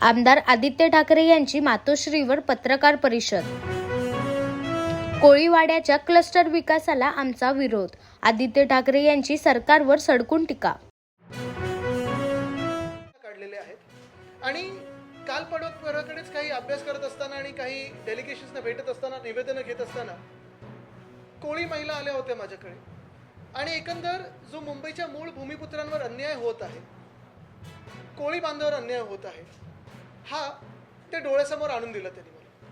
आमदार आदित्य ठाकरे यांची मातोश्रीवर पत्रकार परिषद. कोळीवाड्याच्या क्लस्टर विकासाला आमचा विरोध. आदित्य ठाकरे यांची सरकारवर सडकून टीका. काढलेले आहेत आणि काल परवाकडेच काही अभ्यास करत असताना आणि काही डेलिगेशन्सना भेटत असताना, निवेदनं घेत असताना कोळी महिला आल्या होत्या माझ्याकडे आणि एकंदर जो मुंबईच्या मूळ भूमिपुत्रांवर अन्याय होत आहे, कोळी बांधवावर अन्याय होत आहे, हा ते डोळ्यासमोर आणून दिलं त्यांनी मला.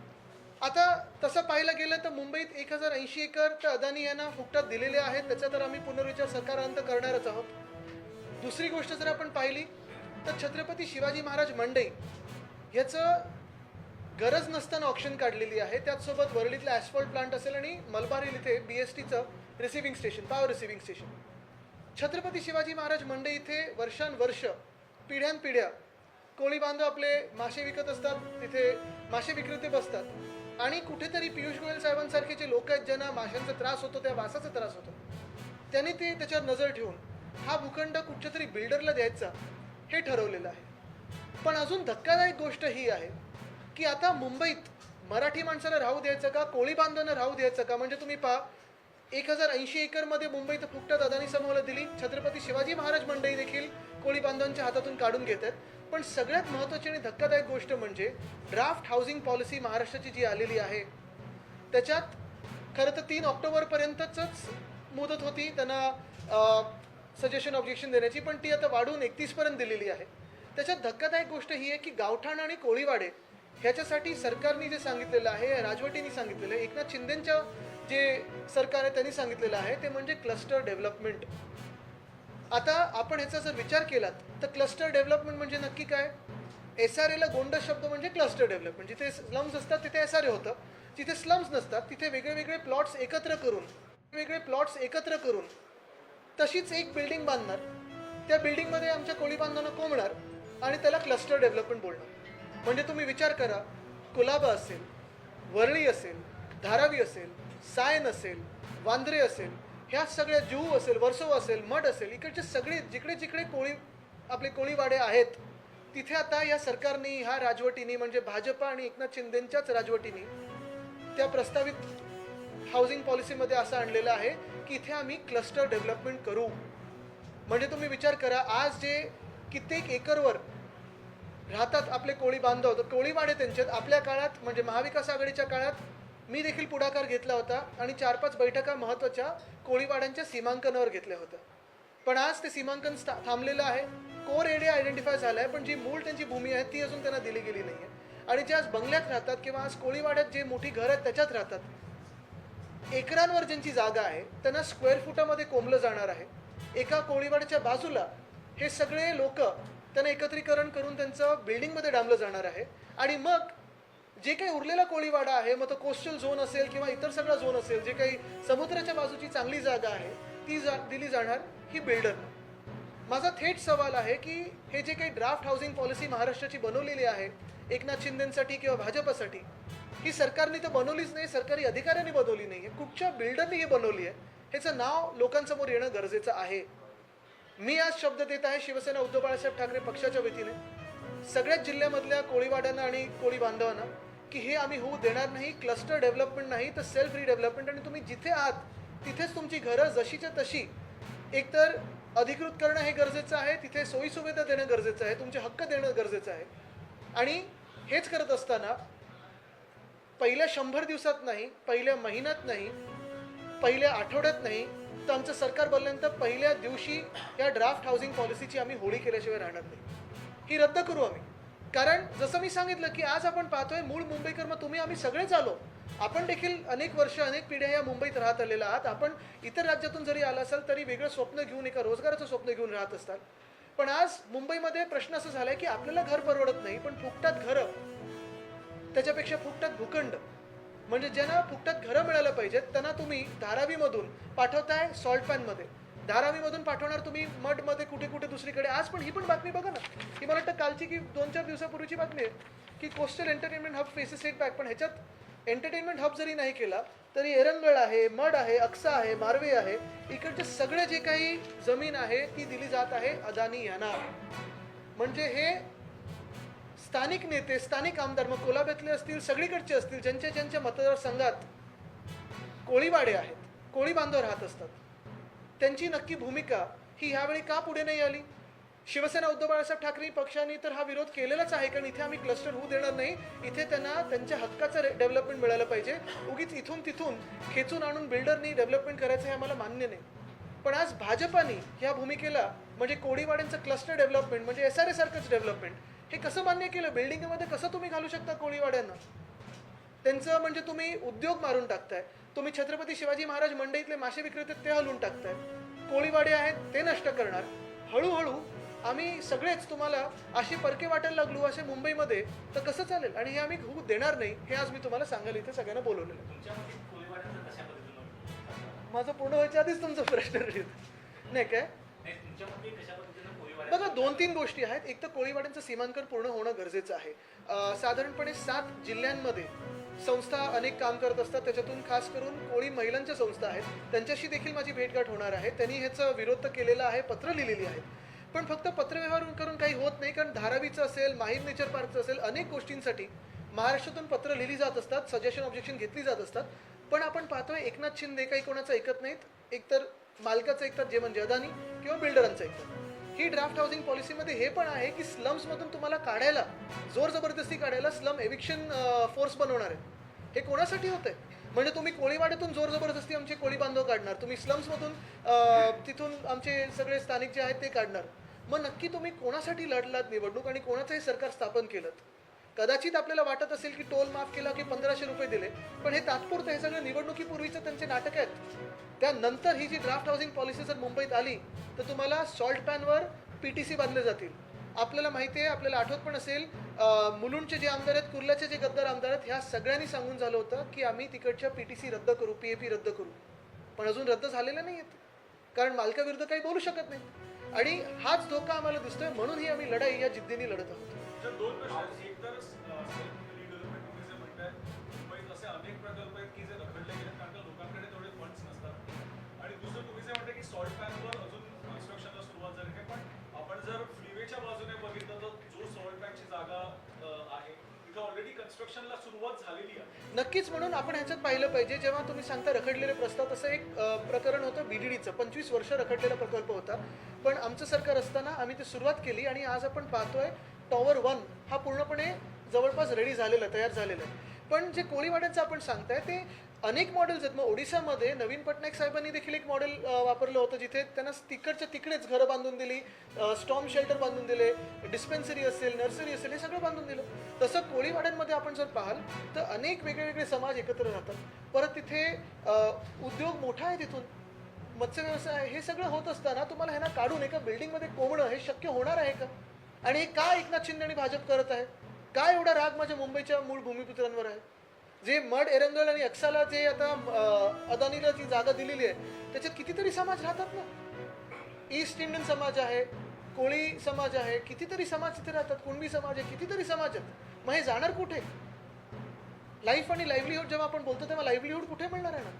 आता तसं पाहायला गेलं तर मुंबईत 1080 एकर तर अदानी यांना फुकटात दिलेले आहेत. त्याचा तर आम्ही पुनर्विचार सरकारांत करणारच आहोत. दुसरी गोष्ट जर आपण पाहिली तर छत्रपती शिवाजी महाराज मंडई ह्याचं गरज नसताना ऑप्शन काढलेली आहे. त्याचसोबत वरळीतलं ॲस्फॉल्ट प्लांट असेल आणि मलबार इथे BSTचं receiving station, power receiving station. Chhatrapati Shivaji Maharaj मंडई इथे वर्षानुवर्ष, पिढ्यानपिढ्या कोळी बांधव आपले मासे विकत असतात, तिथे मासे विक्रेते बसतात आणि कुठेतरी पियुष गोयल साहेबांसारखे जे लोक आहेत ज्यांना माशांचा त्रास होतो, त्या वासाचा त्रास होतो, त्यांनी ते त्याच्यावर नजर ठेवून हा भूखंड कुठच्या तरी बिल्डरला द्यायचा हे ठरवलेलं आहे. पण अजून धक्कादायक गोष्ट ही आहे की आता मुंबईत मराठी माणसाला राहू द्यायचं का, कोळी बांधवांना राहू द्यायचं का? म्हणजे तुम्ही पहा, 1080 एकरमध्ये मुंबईत फुकटात अदानी समूहाला दिली. छत्रपती शिवाजी महाराज मंडई देखील कोळी बांधवांच्या हातातून काढून घेत आहेत. पण सगळ्यात महत्त्वाची आणि धक्कादायक गोष्ट म्हणजे ड्राफ्ट हाऊसिंग पॉलिसी महाराष्ट्राची जी आलेली आहे, त्याच्यात खरं तर 3 ऑक्टोबरपर्यंतच मुदत होती त्यांना सजेशन ऑब्जेक्शन देण्याची, पण ती आता वाढवून 31पर्यंत दिलेली आहे. त्याच्यात धक्कादायक गोष्ट ही आहे की गावठाण आणि कोळीवाडे ह्याच्यासाठी सरकारने जे सांगितलेलं आहे, राजवटींनी सांगितलेलं आहे, एकनाथ शिंदेंच्या जे सरकार आहे त्यांनी सांगितलेलं आहे, ते म्हणजे क्लस्टर डेव्हलपमेंट. आता आपण ह्याचा जर विचार केलात तर क्लस्टर डेव्हलपमेंट म्हणजे नक्की काय? SRAला गोंडस शब्द म्हणजे क्लस्टर डेव्हलपमेंट. जिथे स्लम्स असतात तिथे SRA होतं, जिथे स्लम्स नसतात तिथे वेगळे प्लॉट्स एकत्र करून तशीच एक बिल्डिंग बांधणार, त्या बिल्डिंगमध्ये आमच्या कोळी बांधवांना कोंबणार आणि त्याला क्लस्टर डेव्हलपमेंट बोलणार. म्हणजे तुम्ही विचार करा, कुलाबा असेल, वरळी असेल, धारावी असेल, सायन असेल, वांद्रे असेल, ह्या सगळ्या जुहू असेल, वर्सोवा असेल, मठ असेल, इकडचे सगळे जिकडे आपले कोळीवाडे आहेत तिथे आता या सरकारने, ह्या राजवटीने म्हणजे भाजपा आणि एकनाथ शिंदेंच्याच राजवटीने त्या प्रस्तावित हाऊसिंग पॉलिसीमध्ये असं आणलेलं आहे की इथे आम्ही क्लस्टर डेव्हलपमेंट करू. म्हणजे तुम्ही विचार करा, आज जे कित्येक एकरवर राहतात आपले कोळी बांधव, तर कोळीवाडे त्यांच्यात आपल्या काळात म्हणजे महाविकास आघाडीच्या काळात मी देखील पुढाकार घेतला होता आणि 4-5 बैठका महत्त्वाच्या कोळीवाड्यांच्या सीमांकनावर घेतल्या होत्या. पण आज ते सीमांकन थांबलेलं आहे. कोर एरिया आयडेंटिफाय झाला आहे, पण जी मूळ त्यांची भूमी आहे ती अजून त्यांना दिली गेली नाही आहे. आणि जे आज बंगल्यात राहतात किंवा आज कोळीवाड्यात जे मोठी घरं आहेत त्याच्यात राहतात, एकरांवर ज्यांची जागा आहे त्यांना स्क्वेअर फुटामध्ये कोंबलं जाणार आहे. एका कोळीवाड्याच्या बाजूला हे सगळे लोक त्यांना एकत्रीकरण करून त्यांचं बिल्डिंगमध्ये डांबलं जाणार आहे. आणि मग जे काही उरलेला कोळीवाडा आहे, मग तो कोस्टल झोन असेल किंवा इतर सगळा झोन असेल, जे काही समुद्राच्या बाजूची चांगली जागा आहे ती दिली जाणार ही बिल्डरना. माझा थेट सवाल आहे की हे जे काही ड्राफ्ट हाऊसिंग पॉलिसी महाराष्ट्राची बनवलेली आहे एकनाथ शिंदेंसाठी किंवा भाजपसाठी, ही सरकारने तर बनवलीच नाही, सरकारी अधिकाऱ्यांनी बनवली नाही आहे, कुठच्या बिल्डरनी ही बनवली आहे, ह्याचं नाव लोकांसमोर येणं गरजेचं आहे. मी आज शब्द देत आहे शिवसेना उद्धव बाळासाहेब ठाकरे पक्षाच्या वतीने सगळ्याच जिल्ह्यामधल्या कोळीवाड्यांना आणि कोळी बांधवांना की हे आम्ही होऊ देणार नाही. क्लस्टर डेव्हलपमेंट नाही तर सेल्फ रिडेव्हलपमेंट. आणि तुम्ही जिथे आहात तिथेच तुमची घरं जशीच्या तशी एकतर अधिकृत करणं हे गरजेचं आहे, तिथे सोयीसुविधा देणं गरजेचं आहे, तुमचे हक्क देणं गरजेचं आहे. आणि हेच करत असताना पहिल्या 100 दिवसात नाही, पहिल्या महिन्यात नाही, पहिल्या आठवड्यात नाही, तर आमचं सरकार बनल्यानंतर पहिल्या दिवशी या ड्राफ्ट हाऊसिंग पॉलिसीची आम्ही होळी केल्याशिवाय राहणार नाही. ही रद्द करू आम्ही. कारण जसं मी सांगितलं की आज आपण पाहतोय मूळ मुंबईकर, मग तुम्ही आम्ही सगळेच आलो, आपण देखील अनेक वर्ष अनेक पिढ्या या मुंबईत राहत आलेल्या आहात. आपण इतर राज्यातून जरी आला असाल तरी वेगळं स्वप्न घेऊन, एका रोजगाराचं स्वप्न घेऊन राहत असतात. पण आज मुंबईमध्ये प्रश्न असा झालाय की आपल्याला घर परवडत नाही, पण फुकटात घरं, त्याच्यापेक्षा फुकटात भूखंड, म्हणजे ज्यांना फुकटात घरं मिळायला पाहिजेत त्यांना तुम्ही धारावीमधून पाठवताय सॉल्ट पॅनमध्ये, धारावीमधून पाठवणार तुम्ही मडमध्ये, कुठे दुसरीकडे. आज पण ही पण बातमी बघा ना, ही मला वाटतं कालची की 2-4 दिवसापूर्वीची बातमी आहे की coastal entertainment hub faces setback. पण ह्याच्यात एंटरटेनमेंट हब जरी नाही केला तरी एरंगळ आहे, मड आहे, अक्सा आहे, मारवे आहे, इकडचे सगळे जे काही जमीन आहे ती दिली जात आहे अदानी यांना. म्हणजे हे स्थानिक नेते, स्थानिक आमदार, मग कोल्हापूरतले असतील, सगळीकडचे असतील, ज्यांच्या ज्यांच्या मतदारसंघात कोळीवाडे आहेत, कोळी बांधव राहत असतात, त्यांची नक्की भूमिका ही ह्यावेळी का पुढे नाही आली? शिवसेना उद्धव बाळासाहेब ठाकरे पक्षाने तर हा विरोध केलेलाच आहे, कारण इथे आम्ही क्लस्टर होऊ देणार नाही. इथे त्यांना त्यांच्या हक्काचं डेव्हलपमेंट मिळालं पाहिजे. उगीच इथून तिथून खेचून आणून बिल्डरनी डेव्हलपमेंट करायचं हे आम्हाला मान्य नाही. पण आज भाजपाने ह्या भूमिकेला म्हणजे कोळीवाड्यांचं क्लस्टर डेव्हलपमेंट म्हणजे SRA सारखंच डेव्हलपमेंट हे कसं मान्य केलं? बिल्डिंगमध्ये कसं तुम्ही घालू शकता कोळीवाड्यांना? त्यांचं म्हणजे तुम्ही उद्योग मारून टाकताय. तुम्ही छत्रपती शिवाजी महाराज मंडईतले मासे विक्रेते ते हलवून टाकताय. कोळीवाडे आहेत ते नष्ट करणार. हळूहळू आम्ही सगळेच तुम्हाला असे परके वाटायला लागलो असे मुंबईमध्ये, तर कसं चालेल? आणि हे आम्ही होऊ देणार नाही. हे आज मी तुम्हाला सांगायला इथे सगळ्यांना बोलवलेलं आहे. माझं पूर्ण व्हायच्या आधीच तुमचा प्रश्न रेडी नाही काय? बघा, 2-3 गोष्टी आहेत. एक तर कोळीवाड्यांचं सीमांकन पूर्ण होणं गरजेचं आहे. साधारणपणे 7 जिल्ह्यांमध्ये संस्था अनेक काम करत असतात. त्याच्यातून खास करून कोळी महिलांच्या संस्था आहेत, त्यांच्याशी देखील माझी भेटगाठ होणार आहे. त्यांनी ह्याचा विरोध तर केलेला आहे, पत्र लिहिलेली आहेत. पण फक्त पत्रव्यवहार करून काही होत नाही, कारण धारावीचं असेल, माहीम नेचर पार्कचं असेल, अनेक गोष्टींसाठी महाराष्ट्रातून पत्र लिहिली जात असतात, सजेशन ऑब्जेक्शन घेतली जात असतात. पण आपण पाहतोय एकनाथ शिंदे काही कोणाचं ऐकत नाहीत. एकतर मालकाचं ऐकतात, जे म्हणजे अदानी, किंवा बिल्डरांचं ऐकतात. ही ड्राफ्ट हाऊसिंग पॉलिसीमध्ये हे पण आहे की स्लम्समधून तुम्हाला काढायला, जोर जबरदस्ती काढायला स्लम एविक्शन फोर्स बनवणार आहे. हे कोणासाठी होतंय? म्हणजे तुम्ही कोळीवाड्यातून जोर जबरदस्ती आमचे कोळी बांधव काढणार, तुम्ही स्लम्समधून तिथून आमचे सगळे स्थानिक जे आहेत ते काढणार. मग नक्की तुम्ही कोणासाठी लढलात निवडणूक आणि कोणाचं हे सरकार स्थापन केलं? कदाचित आपल्याला वाटत असेल की टोल माफ केला की 1500 रुपये दिले, पण हे तात्पुरतं, हे सगळं निवडणुकीपूर्वीचं त्यांचे नाटक आहेत. त्यानंतर ही जी ड्राफ्ट हाऊसिंग पॉलिसी जर मुंबईत आली तर तुम्हाला सॉल्ट पॅनवर PTC बांधले जातील. आपल्याला माहिती आहे, आपल्याला आठवत पण असेल, मुलुंडचे जे आमदार आहेत, कुर्ल्याचे जे गद्दार आमदार आहेत, ह्या सगळ्यांनी सांगून झालं होतं की आम्ही तिकडच्या PTC रद्द करू, PAP रद्द करू. पण अजून रद्द झालेलं नाही आहेत, कारण मालकाविरुद्ध काही बोलू शकत नाही. आणि हाच धोका आम्हाला दिसतोय, म्हणून ही आम्ही लढाई या जिद्दीने लढत आहोत. दोन प्रश्न आहेत. एक तर सेल्फ रिडेव्हलपमेंट तुम्ही जे म्हणताय, मुंबईत असे अनेक प्रकल्प आहेत की जे रखडले गेले कारण का लोकांकडे तेवढे फंड्स नसतात. आणि दुसरं तुम्ही जे म्हणताय की सॉल्ट पॅनवर अजून कन्स्ट्रक्शनला सुरुवात झाली आहे, पण आपण जर फ्रीवेच्या बाजूने बघितलं तर जो सॉल्ट पॅनची जागा आहे तिथं ऑलरेडी कन्स्ट्रक्शनला सुरुवात झालेली आहे. नक्कीच, म्हणून आपण ह्याच्यात पाहिलं पाहिजे. जेव्हा तुम्ही सांगता रखडलेले प्रस्ताव, तसं एक प्रकरण होतं BDDचं, 25 वर्ष रखडलेला प्रकल्प होता. पण आमचं सरकार असताना आम्ही ती सुरुवात केली आणि आज आपण पाहतोय टॉवर 1 हा पूर्णपणे जवळपास रेडी झालेला, तयार झालेला आहे. पण जे कोळीवाड्याचं आपण सांगताय ते अनेक मॉडेल्स आहेत. मग ओडिसामध्ये नवीन पटनायक साहेबांनी देखील एक मॉडेल वापरलं होतं, जिथे त्यांना तिकडच्या तिकडेच घरं बांधून दिली, स्टॉर्म शेल्टर बांधून दिले, डिस्पेन्सरी असेल, नर्सरी असेल, हे सगळं बांधून दिलं. तसं कोळीवाड्यांमध्ये आपण जर पाहाल तर अनेक वेगळे वेगळे समाज एकत्र राहतात. परत तिथे उद्योग मोठा आहे, तिथून मत्स्य व्यवसाय, हे सगळं होत असताना तुम्हाला ह्यांना काढून एका बिल्डिंगमध्ये कोंबणं हे शक्य होणार आहे का? आणि हे का एकनाथ शिंदे आणि भाजप करत आहे? काय एवढा राग माझ्या मुंबईच्या मूळ भूमिपुत्रांवर आहे? जे मड, एरंगळ आणि अक्साला जे आता अदानीला जी जागा दिलेली आहे, त्याच्यात कितीतरी समाज राहतात ना. ईस्ट इंडियन समाज आहे, कोळी समाज आहे, कितीतरी समाज तिथे राहतात, कुणबी समाज आहे, कितीतरी समाज आहेत. मग हे जाणार कुठे? लाईफ आणि लाईव्हलीहूड जेव्हा आपण बोलतो तेव्हा लाईव्हलीहूड कुठे मिळणार आहे ना?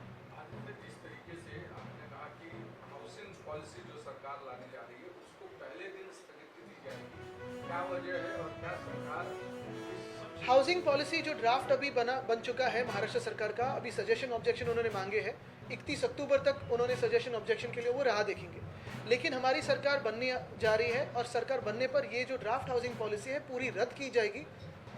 जिस तरीके से आपने कहा कि हाउसिंग पॉलिसी जो सरकार लाने जा रही है उसको पहले दिन स्थगित की जाएगी, क्या वजह है और क्या सरकार? हाउसिंग पॉलिसी जो ड्राफ्ट अभी बन चुका है महाराष्ट्र सरकार का, अभी सजेशन ऑब्जेक्शन उन्होंने मांगे हैं. 31 अक्टूबर तक उन्होंने सजेशन ऑब्जेक्शन के लिए वो राह देखेंगे. लेकिन हमारी सरकार बनने जा रही है और सरकार बनने पर ये जो ड्राफ्ट हाउसिंग पॉलिसी है पूरी रद्द की जाएगी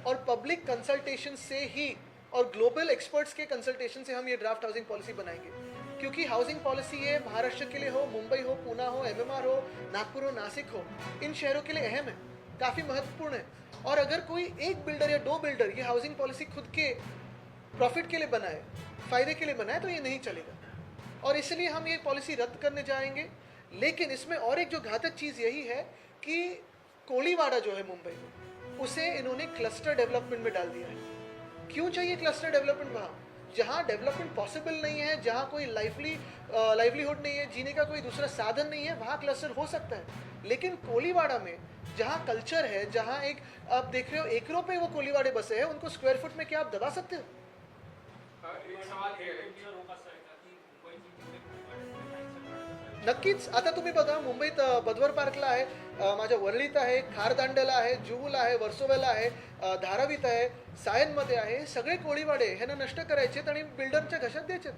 और पब्लिक कंसल्टेशन से ही और ग्लोबल एक्सपर्ट्स के कंसल्टेशन से हम ये ड्राफ्ट हाउसिंग पॉलिसी बनाएंगे. क्योंकि हाउसिंग पॉलिसी ये महाराष्ट्र के लिए हो, मुंबई हो, पूना हो, MMR हो, नागपुर हो, नासिक हो, इन शहरों के लिए अहम है, काफ़ी महत्वपूर्ण है. और अगर कोई एक बिल्डर या 2 बिल्डर ये हाउसिंग पॉलिसी खुद के प्रॉफिट के लिए बनाए, फ़ायदे के लिए बनाए, तो ये नहीं चलेगा. और इसलिए हम ये पॉलिसी रद्द करने जाएंगे. लेकिन इसमें और एक जो घातक चीज़ यही है कि कोळीवाड़ा जो है मुंबई में, उसे इन्होंने क्लस्टर डेवलपमेंट में डाल दिया है. क्यों चाहिए क्लस्टर डेवलपमेंट वहाँ? जहाँ डेवलपमेंट पॉसिबल नहीं है, जहाँ कोई लाइवलीहुड नहीं है, जीने का कोई दूसरा साधन नहीं है, वहाँ क्लस्टर हो सकता है. लेकिन कोळीवाड़ा में जहाँ कल्चर है, जहाँ एक आप देख रहे हो एकरों पे वो कोळीवाड़े बसे हैं, उनको स्क्वायर फुट में क्या आप दबा सकते हो? एक सवाल ये है कि नक्कीच. आता तुम्ही बघा मुंबईत बदवर पार्कला आहे, माझ्या वरळीत आहे, खारदांड्याला आहे, जुहूला आहे, वर्सोव्याला आहे, धारावीत आहे, सायनमध्ये आहे. हे सगळे कोळीवाडे ह्यांना नष्ट करायचेत आणि बिल्डरच्या घशात द्यायचेत.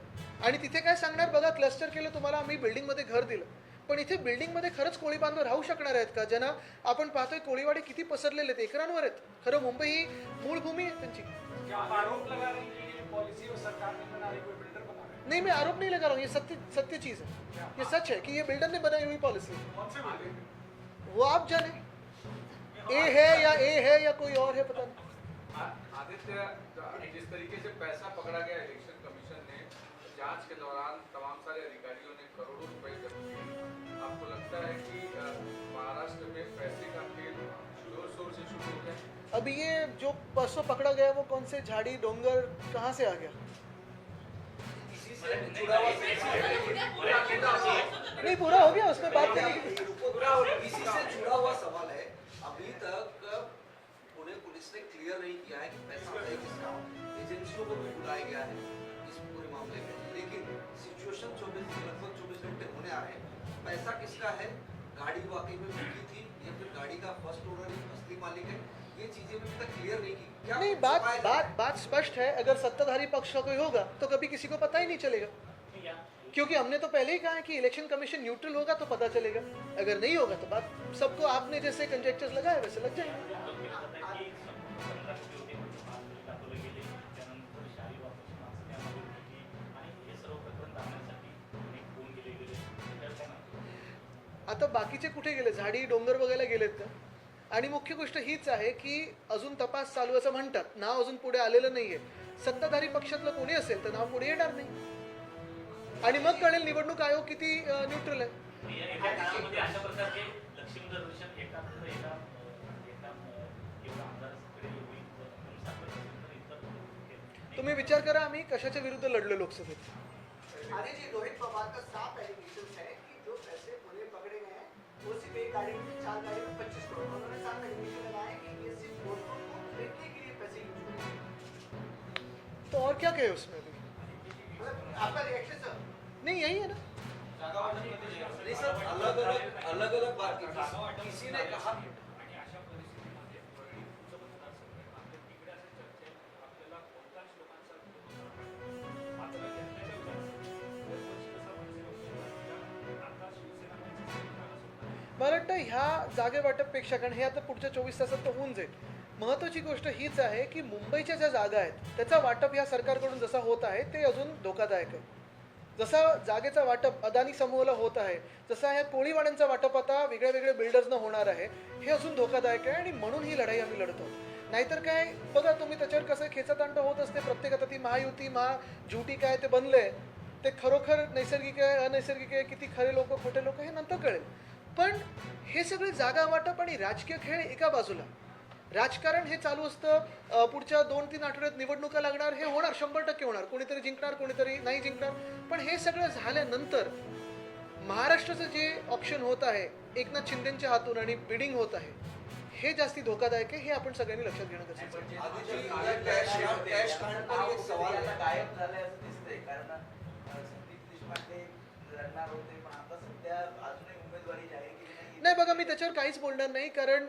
आणि तिथे काय सांगणार बघा, क्लस्टर केलं तुम्हाला, आम्ही बिल्डिंगमध्ये घर दिलं. पण इथे बिल्डिंगमध्ये खरंच कोळी बांधव राहू शकणार आहेत का? ज्यांना आपण पाहतोय कोळीवाडे किती पसरलेले आहेत, एकरांवर आहेत. खरं मुंबई ही मूळ भूमी आहे त्यांची. क्या आप आरोप लगा रहे हैं कि ये पॉलिसी वो सरकार ने बना रही, कोई बिल्डर बना रहा है? नहीं, मैं आरोप नहीं लगा रहा हूँ, ये सत्य सत्य चीज़ है, ये सच है कि ये बिल्डर ने बनाई हुई पॉलिसी है। कौन से बिल्डर? वो आप जाने, ए है या कोई और है, पता नहीं। आदित्य, जिस तरीके से पैसा पकड़ा गया इलेक्शन कमीशन ने जांच के दौरान तमाम सारे अधिकारियों ने करोड़ों रुपए जब्त किए, आपको लगता है कि महाराष्ट्र में पैसे का खेल जोर शोर से शुरू हो गया? अभी ये जो परसों पकड़ा गया वो कौन से झाड़ी डोंगर कहाँ से आ गया? नहीं, पूरा हो गया, उसमें बात नहीं की। इसी से जुड़ा हुआ सवाल है। अभी तक पुणे पुलिस ने क्लियर नहीं किया है कि पैसा है किसका। एजेंसियों को भी बुलाया गया है इस पूरे मामले में, लेकिन सिचुएशन लगभग 24 घंटे होने आ रहे हैं। पैसा किसका है, गाड़ी वाकई में बिकी थी या फिर गाड़ी का फर्स्ट ओनर ही असली मालिक है, ये चीजें अभी तक क्लियर नहीं की। क्या नहीं, छुपाया जा रहा है? बात स्पष्ट है। अगर सत्ताधारी पक्ष का कोई होगा तो कभी किसी को पता ही नहीं चलेगा, क्योंकि हमने तो पहले ही कहा है कि इलेक्शन कमीशन न्यूट्रल होगा तो पता चलेगा। अगर नहीं होगा तो बात सबको आपने जैसे कंजेक्चर्स लगाए वैसे लग जाएंगे। आता बाकीचे कुठे गेले, झाडी डोंगर बघायला गेलेत का? आणि मुख्य गोष्ट हीच आहे की अजून तपास चालू असं म्हणतात, नाव अजून पुढे आलेलं नाहीये. सत्ताधारी पक्षातलं कोणी असेल तर नाव पुढे येणार नाही आणि मग कळेल निवडणूक आयोग किती न्यूट्रल आहे. या काळामध्ये अशा प्रकारचे लक्ष्मी दर्शन एका एका एका एवढा आमदाराकडे एवढी साखर असेल तर इतर तुम्ही विचार करा आम्ही कशाच्या विरुद्ध लढलो लोकसभेत. अरे जी, रोहित पवार का साफ एलिगेशन है कि जो पैसे पुणे पकड़े गए हैं वो सिर्फ एक गाड़ी में 4 गाड़ी में 25 करोड़, उन्होंने साफ एलिगेशन लगाया है कि ये सिर्फ वोटों को खरीदने के लिए पैसे यूज हुए। तो और क्या कहे उसमें भी? मतलब आपका रिएक्शन सर? नहीं, यही है ना. नहीं सर, अलग अलग बात की थी। किसी ने कहा आणि अशा परिस्थितीमध्ये वरळीचं मतदारसंघ आपल्या तिकडे असे चर्चा आपल्याला बहुतांश लोकांचा मात्र जनतेच्या दरवर्षी कसा मनसे आता शिवसेना मला वाटतं ह्या जागे वाटपपेक्षा, कारण हे आता पुढच्या 24 तासात तर होऊन जाईल, महत्त्वाची गोष्ट हीच आहे की मुंबईच्या ज्या जागा आहेत त्याचा वाटप ह्या सरकारकडून जसा होत आहे ते अजून धोकादायक आहे. जसा जागेचा वाटप अदानी समूहाला होत आहे, जसा ह्या कोळीवाड्यांचा वाटप आता वेगळ्या वेगळ्या बिल्डर्सना होणार आहे, हे अजून धोकादायक आहे. आणि म्हणून ही लढाई आम्ही लढतो. नाहीतर काय बघा तुम्ही, त्याच्यावर कसं खेचातांड होत असते प्रत्येक. आता ती महायुती महाजुटी काय ते बनले, ते खरोखर नैसर्गिक आहे अनैसर्गिक आहे, किती खरे लोक खोटे लोक हे नंतर कळेल. पण हे सगळे जागा वाटप आणि राजकीय खेळ एका बाजूला, राजकारण हे चालू असतं. पुढच्या 2-3 आठवड्यात निवडणुका लागणार, हे होणार, 100% होणार. कोणीतरी जिंकणार, कोणीतरी नाही जिंकणार. पण हे सगळं झाल्यानंतर महाराष्ट्राचं जे ऑप्शन होत आहे एकनाथ शिंदेच्या हातून आणि बिडिंग होत आहे, हे जास्ती धोकादायक आहे. हे आपण सगळ्यांनी लक्षात घेणं गरजेचं आहे. आदित्य, कॅश कांड पर एक सवाल है। गायब झाले असं दिसतंय, कारण संदीप देशपांडे लढणार होते पण आता सध्या अजूनही उमेदवारी जाहीर केली नाही. नाही बघा, मी त्याच्यावर काहीच बोलणार नाही, कारण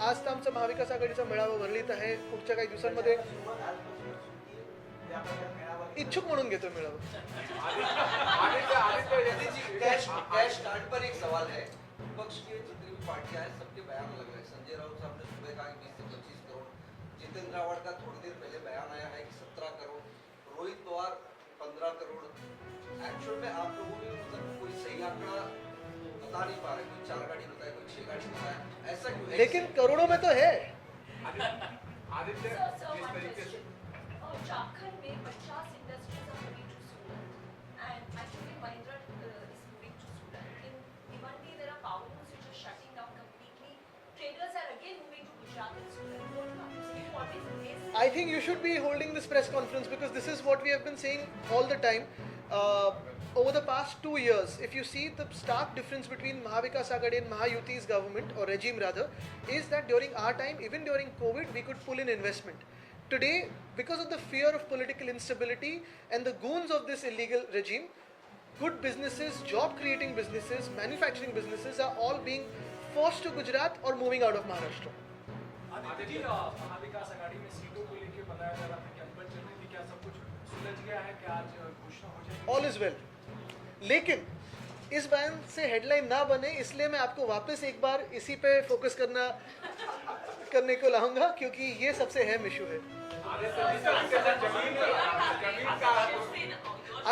आज तर आमचा महाविकास आघाडीचा मेळावा वरळीत आहे. पुढच्या काही दिवसांमध्ये सुरुवात आजपासूनच होती. त्या प्रकारे मेळावा इच्छुक म्हणून घेतो मेळावा. आदित्य, यदि जी कैश कांड पर एक सवाल है। विपक्ष की जितनी भी पार्टियां हैं सबके बयान अलग है। संजय राउत साहब ने सुबह कहा कि 20 से 25 करोड़, जितेंद्र रावत का थोड़ी देर पहले बयान आया है कि 17 करोड़, रोहित पवार 15 करोड़। एक्चुअल में आप लोगों ने मतलब कोई सही आंकड़ा बता नहीं पा रहे, कोई 4 गाड़ी बताए, कोई 6 गाड़ी बताए, ऐसा क्यों है? लेकिन करोड़ों में तो है. आदित्य, जिस तरीके से झारखंड में 50 industries are moving to Surat, and actually Mahindra is moving to Surat. In Bhiwandi, there are power looms which are shutting down completely. Traders are again moving to Gujarat and Surat. What do you have to say? You always raise I think you should be holding this press conference because this is what we have been saying all the time. Over the past 2 years, if you see the stark difference between Mahavikas Aghadi and Mahayuti's government or regime rather, is that during our time, even during COVID, we could pull in investment. Today, because of the fear of political instability and the goons of this illegal regime, good businesses, job creating businesses, manufacturing businesses are all being forced to Gujarat or moving out of Maharashtra. Aditya ji, Mahavikas Aghadi में सीटों को लेकर बताया जा रहा था कि अनबन चल रही थी, क्या सब कुछ सुलझ गया है, क्या आज घोषणा हो जाएगी? All is well. लेकिन इस बयान से हेडलाइन ना बने इसलिए मैं आपको वापस एक बार इसी पे फोकस करने को लाऊंगा क्योंकि ये सबसे अहम इशू है.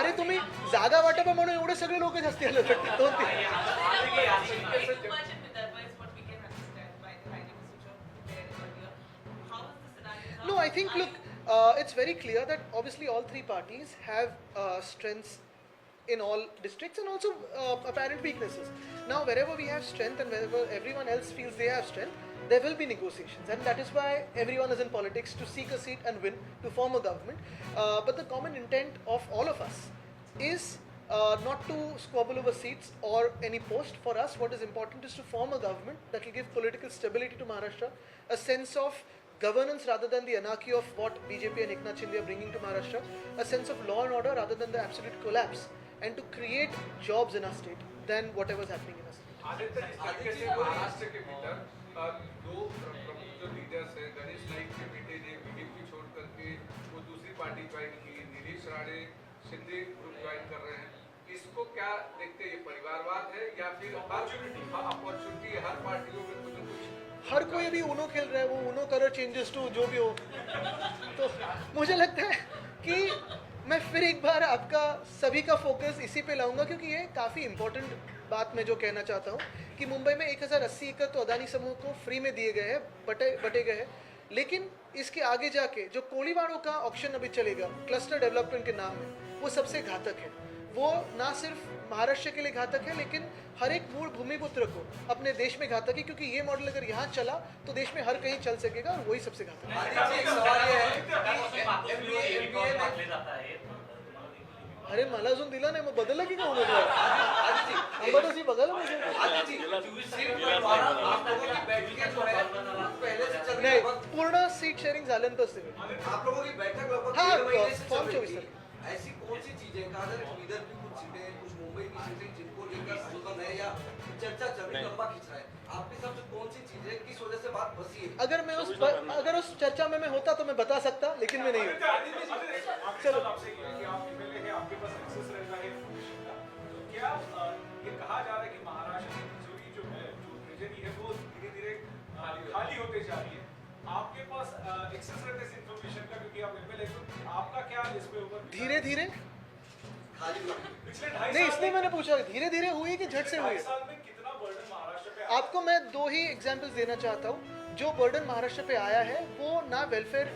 अरे तुम्ही जागा वाटप म्हणून एवढे सगळे लोक हसते आले दोन तीन. No, I think, look, it's very clear that obviously all three parties have strengths in all districts and also apparent weaknesses. Now, wherever we have strength and wherever everyone else feels they have strength, there will be negotiations, and that is why everyone is in politics, to seek a seat and win, to form a government. But the common intent of all of us is not to squabble over seats or any post. For us, what is important is to form a government that will give political stability to Maharashtra, a sense of governance rather than the anarchy of what BJP and Eknath Shinde are bringing to Maharashtra, a sense of law and order rather than the absolute collapse, and to create jobs in our state than whatever is happening in our state. Aditya, जिस तरीके से महाराष्ट्र के भीतर दो प्रमुख जो leaders हैं, गणेश नाइक के बेटे ने BJP छोड़ करके वो दूसरी पार्टी ज्वाइन की, नीलेश राणे शिंदे ग्रुप ज्वाइन कर रहे हैं, इसको क्या देखते हैं? ये परिवारवाद है या फिर अपॉर्चुनिटी हर पार्टियों में कुछ न कुछ? हर कोई अभी ऊनो खेल रहा है, वो ऊनो कलर चेंजेस टू जो भी हो. तो मुझे लगता है कि मैं फिर एक बार आपका सभी का फोकस इसी पे लाऊंगा क्योंकि ये काफ़ी इंपॉर्टेंट बात मैं जो कहना चाहता हूँ कि मुंबई में 1080 एकड़ तो अदानी समूह को फ्री में दिए गए हैं, बटे गए हैं. लेकिन इसके आगे जाके जो कोलीवाड़ों का ऑक्शन अभी चलेगा क्लस्टर डेवलपमेंट के नाम में, वो सबसे घातक है. वो ना सिर्फ महाराष्ट्र के लिए घातक है लेकिन हर एक मूल भूमिपुत्र को अपने देश में घातक है क्योंकि ये मॉडल अगर यहाँ चला तो देश में हर कहीं चल सकेगा और वही सबसे घातक है. आदित्य, एक सवाल ये है कि MBA अरे मला अजून दिला नाही, मग बदललं की काय उमेदवार? अंबादासी बघायला पाहिजे. आप लोगों की बैठकें जो है पहले से चल रही नाही, है. पूर्ण सीट शेअरिंग झाल्यानंतरच ते. आप लोगों की बैठक लगभग हाँ, 3 महीने से फॉर्म चल रही 24 थी. ऐसी कौन सी चीजें, कहा जाए इधर भी कुछ सीटें, कुछ मुंबई की सीटें जिनको लेकर आंदोलन है या चर्चा चल रही, लंबा खींच रहा है, आपके हिसाब से कौन सी चीजें, किस वजह से बात फंसी है? अगर उस चर्चा में मैं होता तो मैं बता सकता, लेकिन मैं नहीं हूँ. चलो, आपसे ये है कि आप एमएलए हैं, आपके पास एक्सेस रहता है इन्फॉर्मेशन का, तो क्या ये कहा जा रहा है कि महाराष्ट्र की तिजोरी जो है, जो ट्रेजरी है, वो धीरे-धीरे खाली होते जा रही है? आपके पास एक्सेस रहता है इस इन्फॉर्मेशन का क्योंकि आप एमएलए, तो आपका क्या इस पे ऊपर धीरे-धीरे खाली पिछले 2.5 नहीं, साल इसलिए मैंने पूछा धीरे-धीरे हुई कि झट से हुई. 2.5 साल में कितना बर्डन महाराष्ट्र पे आपको मैं 2 ही एग्जाम्पल्स देना चाहता हूँ. जो बर्डन महाराष्ट्र पे आया है वो ना वेलफेयर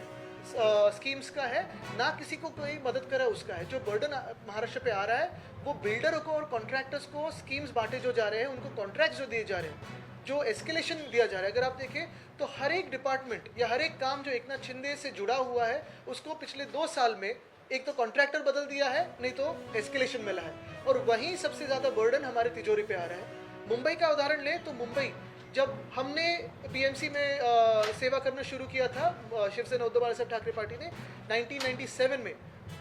स्कीम्स का है ना किसी को कोई मदद करा उसका है. जो बर्डन महाराष्ट्र पे आ रहा है वो बिल्डरों को और कॉन्ट्रैक्टर्स को स्कीम्स बांटे जो जा रहे हैं, उनको कॉन्ट्रैक्ट जो दिए जा रहे हैं, जो एस्केलेशन दिया जा रहा है. अगर आप देखें तो हर एक डिपार्टमेंट या हर एक काम जो एकनाथ शिंदे से जुड़ा हुआ है उसको पिछले 2 साल में एक तो कॉन्ट्रैक्टर बदल दिया है, नहीं तो एस्केलेशन मिला है, और वहीं सबसे ज़्यादा बर्डन हमारे तिजोरी पे आ रहा है. मुंबई का उदाहरण लें तो मुंबई जब हमने बीएमसी में सेवा करना शुरू किया था, शिवसेना उद्धव बाळासाहेब ठाकरे पार्टी ने 1997 में,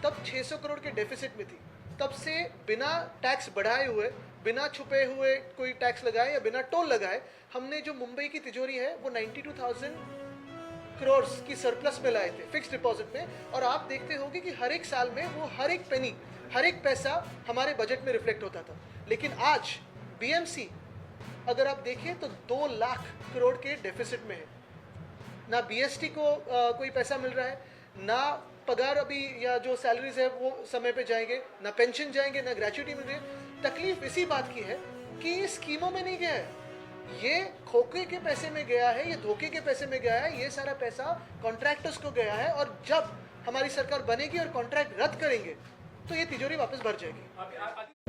तब 600 करोड़ के डेफिसिट में थी. तब से बिना टैक्स बढ़ाए हुए, बिना छुपे हुए कोई टैक्स लगाए या बिना टोल लगाए, हमने जो मुंबई की तिजोरी है वो 92,000 करोड़ की सरप्लस में लाए थे फिक्स डिपॉजिट में. और आप देखते होंगे कि हर एक साल में वो हर एक पेनी, हर एक पैसा हमारे बजट में रिफ्लेक्ट होता था. लेकिन आज बीएमसी अगर आप देखें तो 2 लाख करोड़ के डेफिसिट में है. ना बीएसटी को कोई पैसा मिल रहा है, ना पगार अभी या जो सैलरीज है वो समय पे जाएंगे, ना पेंशन जाएंगे, ना ग्रेच्युटी मिल रही है. तकलीफ इसी बात की है कि ये स्कीमों में नहीं गया है, ये खोखे के पैसे में गया है, ये धोखे के पैसे में गया है. ये सारा पैसा कॉन्ट्रैक्टर्स को गया है और जब हमारी सरकार बनेगी और कॉन्ट्रैक्ट रद्द करेंगे तो ये तिजोरी वापस भर जाएगी.